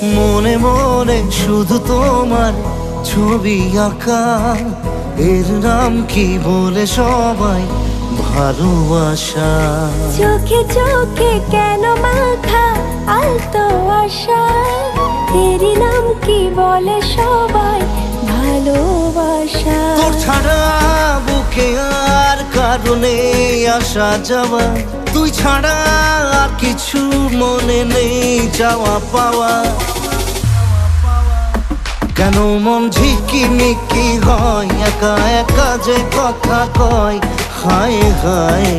মনে মনে শুধু তোমার ছবি আঁকা, এর নাম কি বলে সবাই ভালোবাসা। চোখে চোখে কেন মাথা আলতো আশা, এরই নাম কি বলে সবাই ভালোবাসা। তোর ছাড়া বুকে আর কারণে আসা যাওয়া, তুই ছাড়া আর কিছু মনে নেই যাওয়া পাওয়া। কেন মন ঝিকিমিকি হয়, একা একা যে কথা কয়, হায় হায়।